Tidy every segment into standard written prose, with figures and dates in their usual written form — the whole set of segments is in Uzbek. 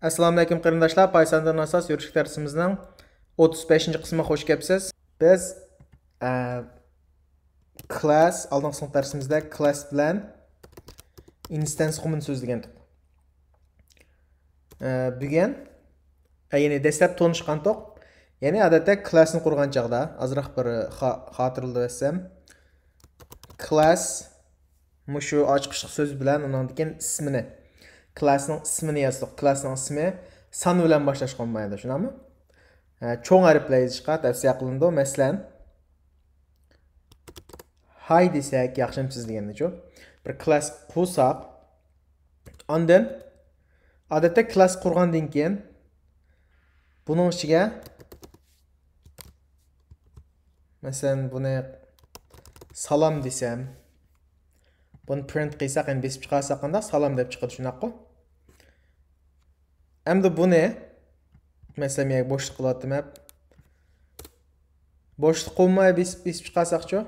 Assalomu alaykum qarindoshlar. Pythondan asos yurish darsimizning 35-qismiga xush kelibsiz. Biz class oldingi sinf darsimizda class bilan instance qumini so'zlagandik. Bugun ya'ni dastlab tanishgandik. Ya'ni odatda classni qurgan chaqda azroq bir xotirlasam class mushu ochiq so'z bilan undan keyin ismini classning ismini yazdik. Classning ismi son bilan boshlash qolmaydi, shunami? Cho'ng harflar yozishga tavsiya qilindi. Masalan, hi desak, yaxshimisiz deganda-chu. Bir class qursak, ondan odatda class qurgandan keyin buning ichiga masalan buni salom desam, buni print qilsak, endi besib chiqarsak qanda salom deb chiqadi, shunaqmi? Endi buni masalan men bo'shliq qilyaptim. Bo'shliq qo'ymay besib chiqarsaqchi,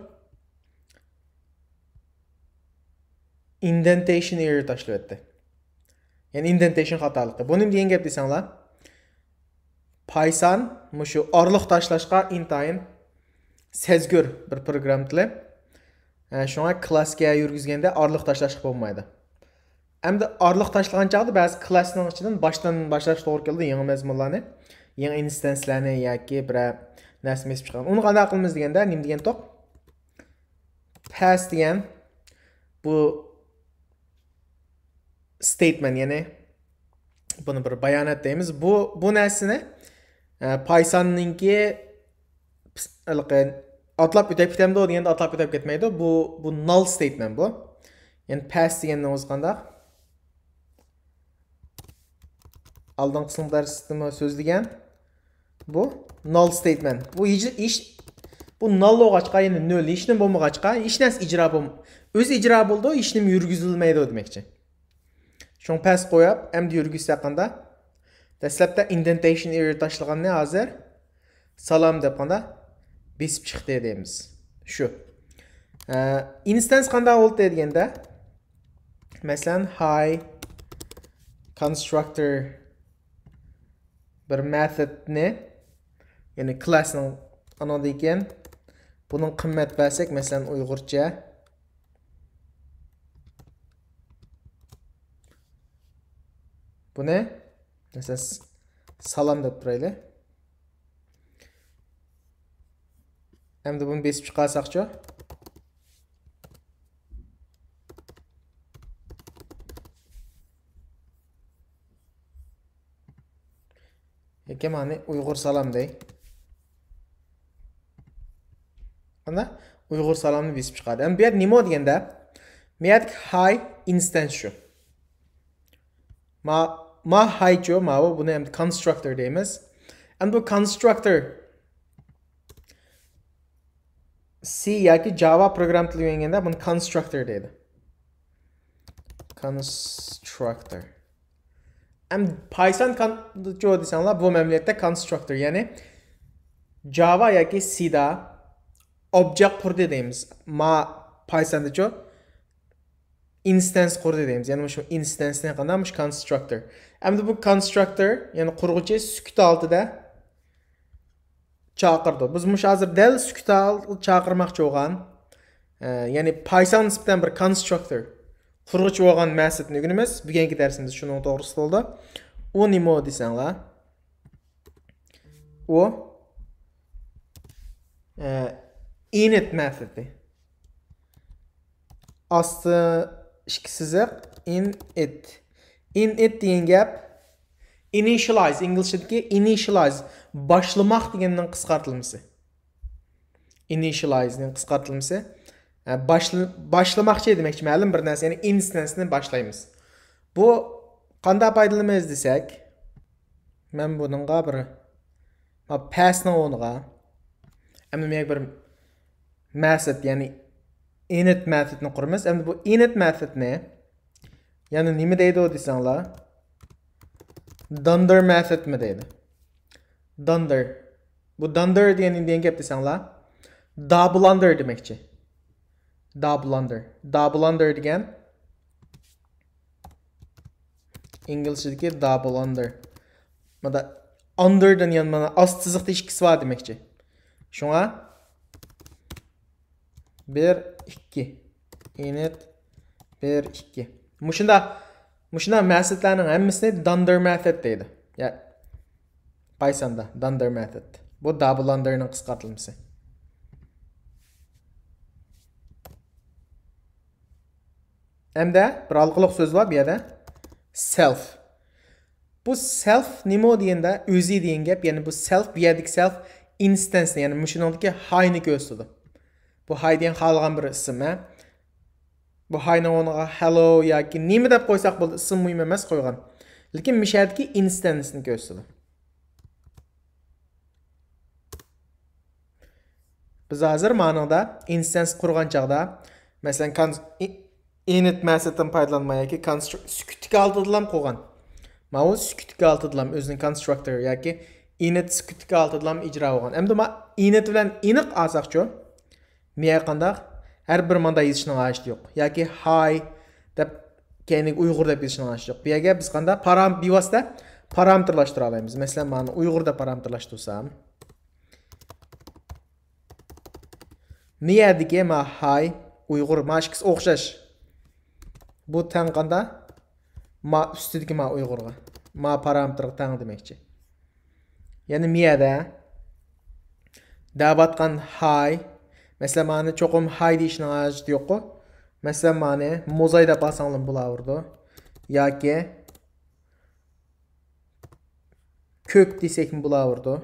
indentation error tashlayapti. Ya'ni indentation xatolik. Buni degan gap desanglar, Python mushu orliq tashlashga intayin sezgur bir program tili. Shunga klassga yurgizganda orliq tashlashga bo'lmaydi. Endi orliq tashlagan chaqda ba'zi klassning ichidan boshdan boshlash to'g'ri keldi, yangi mazmunlarni, yangi instancelarni yoki bir narsa mesib chiqqan. Uni qanday qilamiz deganda, nima degan to'q? Pass degan bu statement, ya'ni buni bir bayonot deymiz. Bu narsani Python'ninki atlab o'tib ketmadi deganda atlab o'tib ketmaydi. Bu null statement bu. Ya'ni pass degandan o'zi qanday? Oldingi qismda sistema so'zlagan bu null statement. Bu bu null bo'lg'achqa, ya'ni nol, hech nima bo'lmag'achqa, hech narsa ijro bo'lmaydi. O'zi ijro bo'ldi, hech nima yurgizilmaydi demoqchi. Shuni pass qo'yib, endi yurgizsak qanda? Dastlabda indentation error tashlaganni hozir salom deb qanda besib chiqdi deymiz. Shu. Instance qanday bo'ldi deganda, masalan, hi constructor bir methodni, ya'ni classning anada ekan, buning qimmat bersak, masalan, Uyg'urcha buni masalan salom deb turaylik. Endi buni besib chiqarsaqchi, yoki mana Uyg'ur salom dey. Ana Uyg'ur salomni besib chiqadi. Endi bu yerda nima deganda, men aytdik hi instance shu. Ma hi cho, buni ham constructor deymiz. Endi bu constructor C yoki Java program tili o'rganganda buni constructor deydi. Constructor. Endi Python cho desanglar, bu mamlakatda constructor, ya'ni Java yoki C da object qurdi deymiz. Pythonda cho instance qurdi deymiz. Ya'ni shu instance'ni qanday constructor. Endi bu constructor, ya'ni qurg'uchi sukut altida chaqirdi. Biz hozir dal sukut altida chaqirmoqchi bo'lgan, ya'ni Python nisbatan bir constructor qurg'uchi bo'lgan metodni o'rganamiz. Bugungi darsimizda shuning to'g'risida bo'ldi. U nima desanglar? U init metodi. Asli ikki siziq init. Init degan gap initialize, inglizchadagi initialize, boshlamoq deganning qisqartirilmasi. Initializening qisqartirilmasi. Boshlamoqchi demakchi, ma'lum bir narsa, ya'ni instance'ni boshlaymiz. Bu qanday foydalanamiz desak, men buningga bir passning o'rniga endi men bir method, ya'ni init metodni quramiz. Endi bu init metodni ya'ni nima deydi desanglar, dunder method mi deydi? Dunder. Bu dunder degan gap desanglar, double under demakchi. Double under. Double under degan İngilizce'deki double under. Mada under'dan yan mana ast sızıqda ikkisi var demekçi. Şuna 1 2 init 1 2. Muşunda methodlarning hammasini dunder method deydi. Ya Python'da dunder method. Bu double under'ning qisqartılması. Hamda bir alqılıq söz var bu yerda. Self. Bu self nima deganda o'zi degan gap, ya'ni bu self bu yerdagi self instance, ya'ni mushuningdagi highni ko'rsatadi. Bu high degan xalqan bir ism, ha. Bu highni o'rniga hello yoki nima deb qo'ysak bo'ldi, ism muhim emas qo'ygan. Lekin mishadagi instance'ni ko'rsatadi. Biz hozir ma'noda instance qurgan chaqda, masalan, init methoddan foydalanmay yoki sukutga oltidan qo'ygan. Mana bu sukutga oltidan o'zining constructor yoki init sukutga oltidan ijro bo'lgan. Endi men init bilan iniq olsaqchi, men qandaq har bir manda yetishning hojati yo'q. Yoki hi deb keyin Uyg'ur deb yetishning hojati yo'q. Bu yerga biz qanday bevosita parametrlashtira olamiz. Masalan, men Uyg'urda parametrlashtirsam, niyadagi ma hi Uyg'ur mashkis o'xshash. Bu tang qanda ma ustidagi ma Uyg'urga. Ma parametrga tang demakchi. Ya'ni miyada davatgan hi, masalan, mani cho'qim hi deyishning hojati yo'q-ku. Masalan, mani mozay deb olsanglar bo'laverdi. Yoki ko'k desakmi bo'laverdi.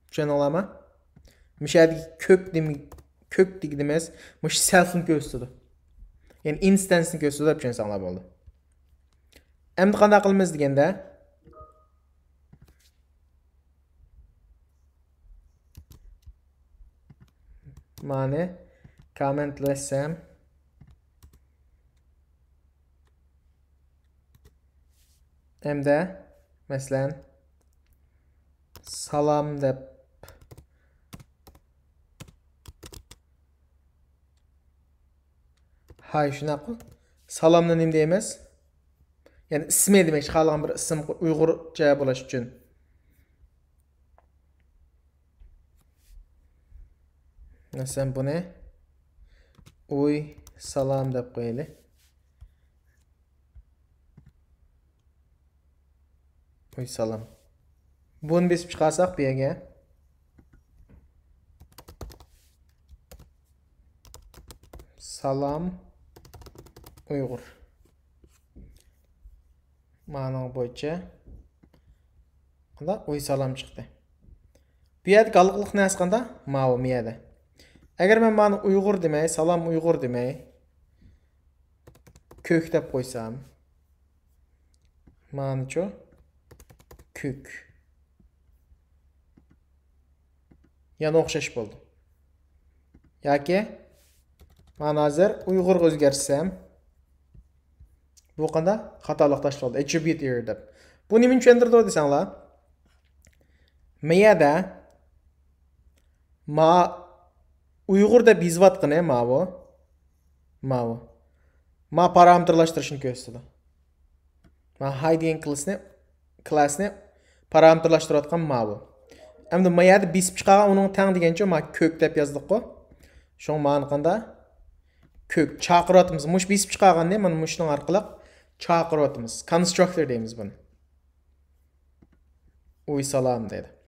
Tushuninglarmi? Mishadagi ko'k degimiz mush selfni ko'rsatadi. Yani instance'ni ko'rsatadi deb tushunsanlar bo'ldi. Endi qanday qilamiz deganda, mani commentlasam, hamda masalan salom deb hay shunaqa salomni nima deymiz? Yani ismi demek, xalqan bir ism Uyg'urcha bo'lish uchun. Masalan, buni uy salom deb qo'yaylik. Uy salom. Buni besib chiqarsak bu yerga salom Uyg'ur. Ma'no bo'yicha qanda uy salom chiqdi. Bu yerda qaliqliq narsa qanda? Ma'vo miyada. Agar men ma'no Uyg'ur demay, salom Uyg'ur demay, ko'k deb qo'ysam, ma'nochi ko'k. Yana o'xshash bo'ldi. Yoki men hozir Uyg'urga o'zgartirsam, bu qanda xatolik tashladi. Attribute error deb. Bu nima tushuntirdi desanglar? Miyada ma Uyg'ur deb yozayotgani ma'vo. Ma parametrlashtirishni ko'rsatadi. Ma hiding classni parametrlashtirayotgan ma'vo. Endi miyada besib chiqargan uning tang degancha ma ko'k deb yozdik-ku. Şu ma'no qanda ko'k chaqiryapmiz. Mush besib chiqarganda mana mushning orqali chaqiryapmiz. Constructor deymiz buni. Uy salom deydi.